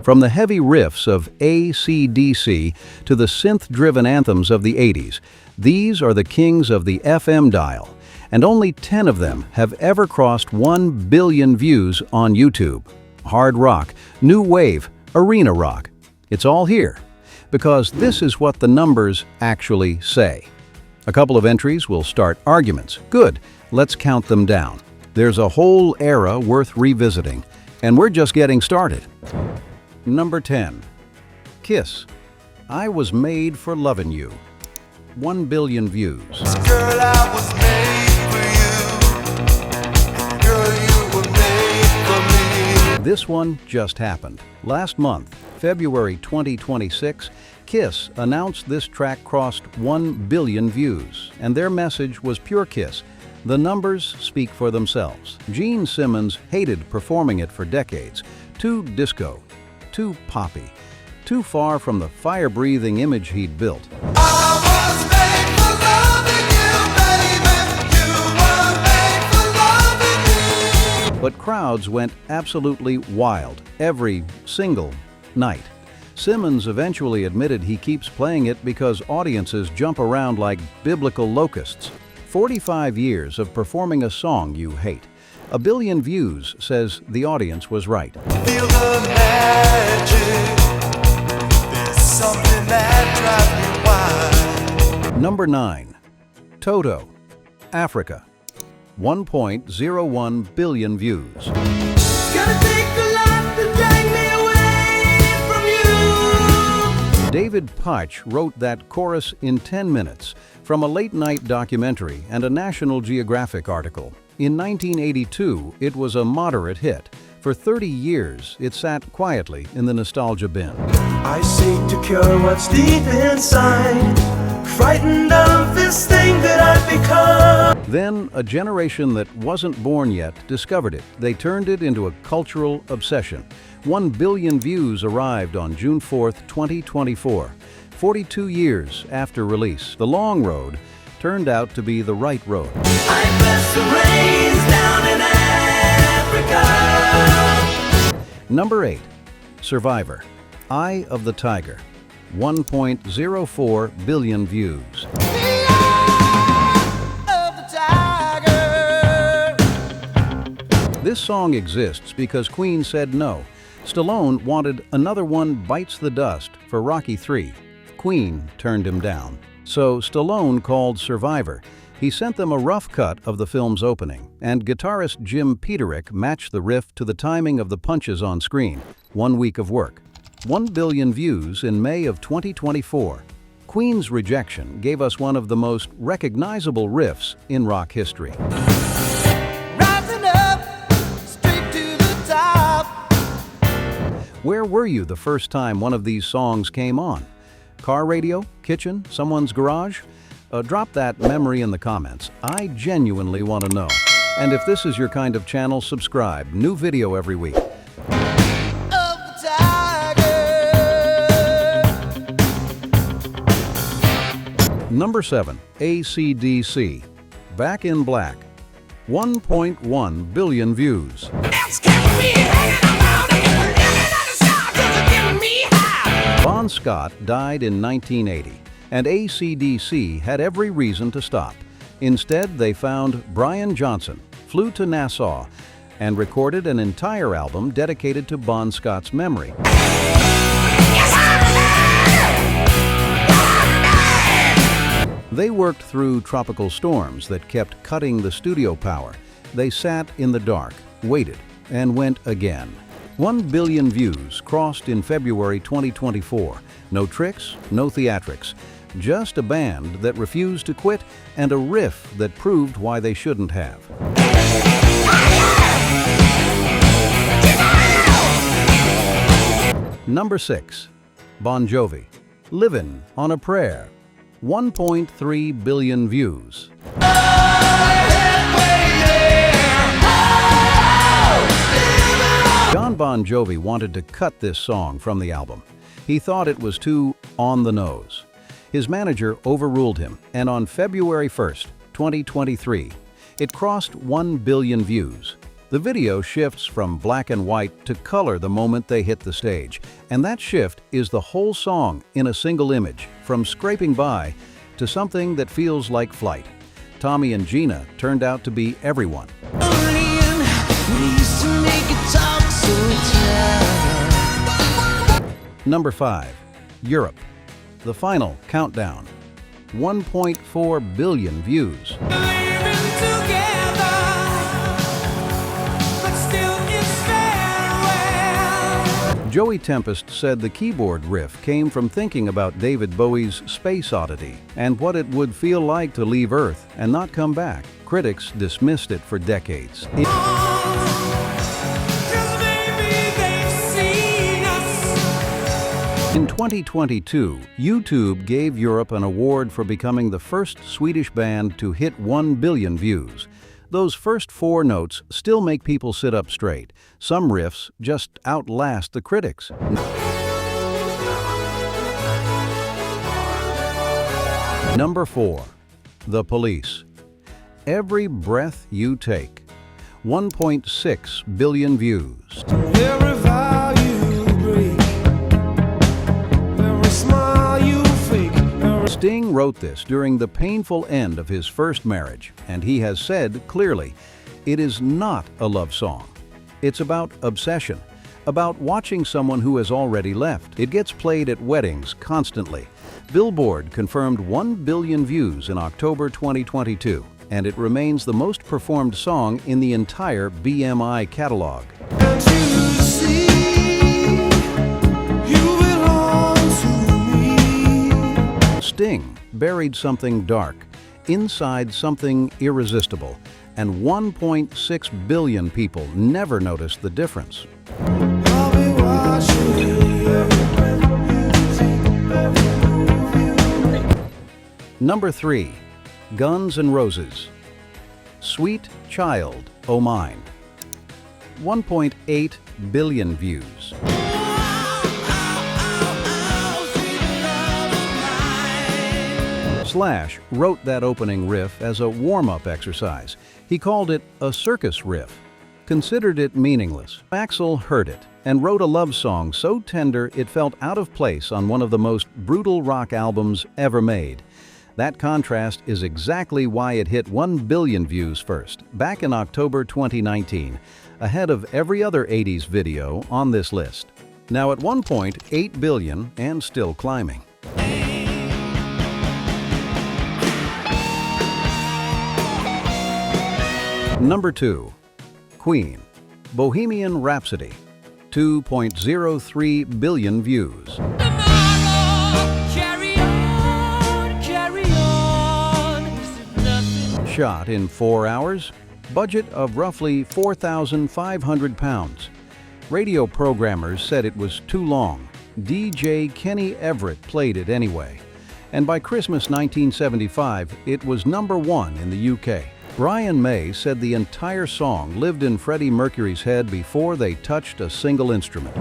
From the heavy riffs of AC/DC to the synth-driven anthems of the 80s, these are the kings of the FM dial, and only 10 of them have ever crossed 1 billion views on YouTube. Hard rock, new wave, arena rock. It's all here, because this is what the numbers actually say. A couple of entries will start arguments. Good, let's count them down. There's a whole era worth revisiting, and we're just getting started. Number 10. Kiss. I Was Made for Lovin' You. 1 billion views. Girl, I was made for you. Girl, you were made for me. This one just happened. Last month, February 2026, Kiss announced this track crossed 1 billion views, and their message was pure Kiss. The numbers speak for themselves. Gene Simmons hated performing it for decades. Too disco, too poppy, too far from the fire-breathing image he'd built. I was made for loving you, baby. You were made for loving me. But crowds went absolutely wild every single night. Simmons eventually admitted he keeps playing it because audiences jump around like biblical locusts. 45 years of performing a song you hate. 1 billion views says the audience was right. Feel the magic. There's something that drives me wild. Number 9. Toto, Africa. 1.01 billion views. It's gonna take a lot to drag me away from you. David Paich wrote that chorus in 10 minutes from a late-night documentary and a National Geographic article. In 1982, it was a moderate hit. For 30 years, it sat quietly in the nostalgia bin. I seek to cure what's deep inside, frightened of this thing that I've become. Then, a generation that wasn't born yet discovered it. They turned it into a cultural obsession. 1 billion views arrived on June 4, 2024. 42 years after release, the long road turned out to be the right road. I bless the rains down in Africa. Number 8. Survivor, Eye of the Tiger. 1.04 billion views. This song exists because Queen said no. Stallone wanted another one bites the dust for Rocky III. Queen turned him down. So Stallone called Survivor. He sent them a rough cut of the film's opening, and guitarist Jim Peterick matched the riff to the timing of the punches on screen. 1 week of work. 1 billion views in May of 2024. Queen's Rejection gave us one of the most recognizable riffs in rock history. Rising up, straight to the top. Where were you the first time one of these songs came on? Car radio? Kitchen? Someone's garage? Drop that memory in the comments. I genuinely want to know. And if this is your kind of channel, subscribe. New video every week. Of the tiger. Number 7. AC/DC, Back in Black. 1.1 billion views. It's keeping me hanging around and living in the sky 'cause it's giving me high. Bon Scott died in 1980, and AC/DC had every reason to stop. Instead, they found Brian Johnson, flew to Nassau, and recorded an entire album dedicated to Bon Scott's memory. They worked through tropical storms that kept cutting the studio power. They sat in the dark, waited, and went again. 1 billion views crossed in February 2024. No tricks, no theatrics. Just a band that refused to quit and a riff that proved why they shouldn't have. Number 6. Bon Jovi, Livin' on a Prayer. 1.3 billion views. John Bon Jovi wanted to cut this song from the album. He thought it was too on the nose. His manager overruled him, and on February 1st, 2023, it crossed 1 billion views. The video shifts from black and white to color the moment they hit the stage, And that shift is the whole song in a single image, from scraping by to something that feels like flight. Tommy and Gina turned out to be everyone. Number 5. Europe. The Final Countdown. 1.4 billion views. Joey Tempest said the keyboard riff came from thinking about David Bowie's Space Oddity and what it would feel like to leave Earth and not come back. Critics dismissed it for decades. In 2022, YouTube gave Europe an award for becoming the first Swedish band to hit 1 billion views. Those first 4 notes still make people sit up straight. Some riffs just outlast the critics. Number 4. The Police. Every Breath You Take. 1.6 billion views. Sting wrote this during the painful end of his first marriage, and he has said clearly, it is not a love song. It's about obsession, about watching someone who has already left. It gets played at weddings constantly. Billboard confirmed 1 billion views in October 2022, and it remains the most performed song in the entire BMI catalog. Sting buried something dark, inside something irresistible, and 1.6 billion people never noticed the difference. Number 3. Guns N' Roses. Sweet Child O' Mine. 1.8 billion views. Slash wrote that opening riff as a warm-up exercise. He called it a circus riff, considered it meaningless. Axl heard it and wrote a love song so tender it felt out of place on one of the most brutal rock albums ever made. That contrast is exactly why it hit 1 billion views first, back in October 2019, ahead of every other 80s video on this list. Now at 1.8 billion and still climbing. Number 2. Queen. Bohemian Rhapsody. 2.03 billion views. Shot in 4 hours. Budget of roughly £4,500. Radio programmers said it was too long. DJ Kenny Everett played it anyway. And by Christmas 1975, it was number 1 in the UK. Brian May said the entire song lived in Freddie Mercury's head before they touched a single instrument.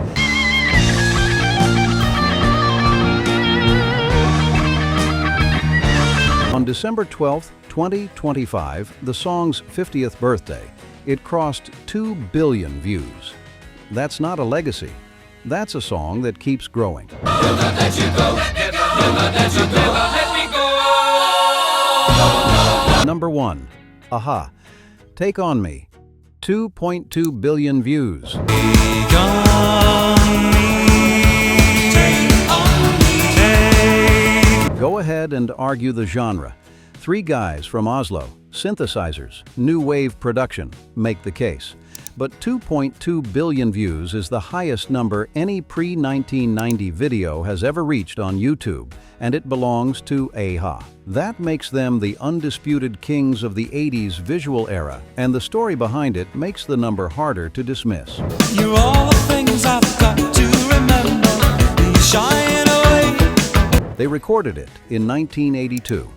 On December 12, 2025, the song's 50th birthday, it crossed 2 billion views. That's not a legacy. That's a song that keeps growing. Will not let you go. Will not let you go. Let me go. Number 1. Aha. Take On Me. 2.2 billion views. Take on me. Take on me. Go ahead and argue the genre. 3 guys from Oslo, synthesizers, new wave production, make the case. But 2.2 billion views is the highest number any pre-1990 video has ever reached on YouTube, and it belongs to Aha. That makes them the undisputed kings of the 80s visual era, and the story behind it makes the number harder to dismiss. You're all the things I've got to remember, shine away. They recorded it in 1982,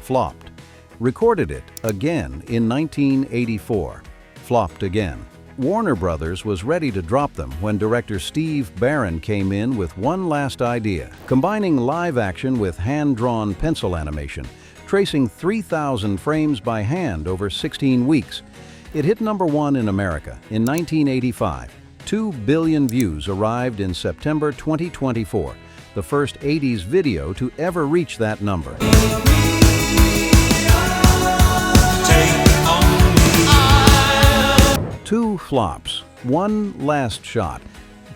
flopped. Recorded it again in 1984, flopped again. Warner Brothers was ready to drop them when director Steve Barron came in with one last idea, combining live action with hand-drawn pencil animation, tracing 3,000 frames by hand over 16 weeks. It hit number 1 in America in 1985, 2 billion views arrived in September 2024, the first 80s video to ever reach that number. Two flops, one last shot,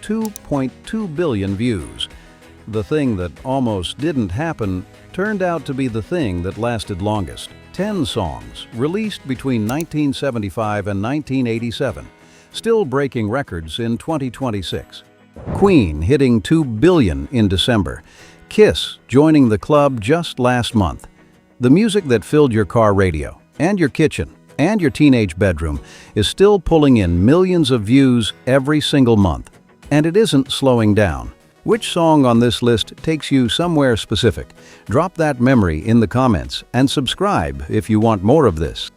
2.2 billion views. The thing that almost didn't happen turned out to be the thing that lasted longest. 10 songs, released between 1975 and 1987, still breaking records in 2026. Queen hitting 2 billion in December. Kiss joining the club just last month. The music that filled your car radio, and your kitchen, and your teenage bedroom is still pulling in millions of views every single month. And it isn't slowing down. Which song on this list takes you somewhere specific? Drop that memory in the comments and subscribe if you want more of this.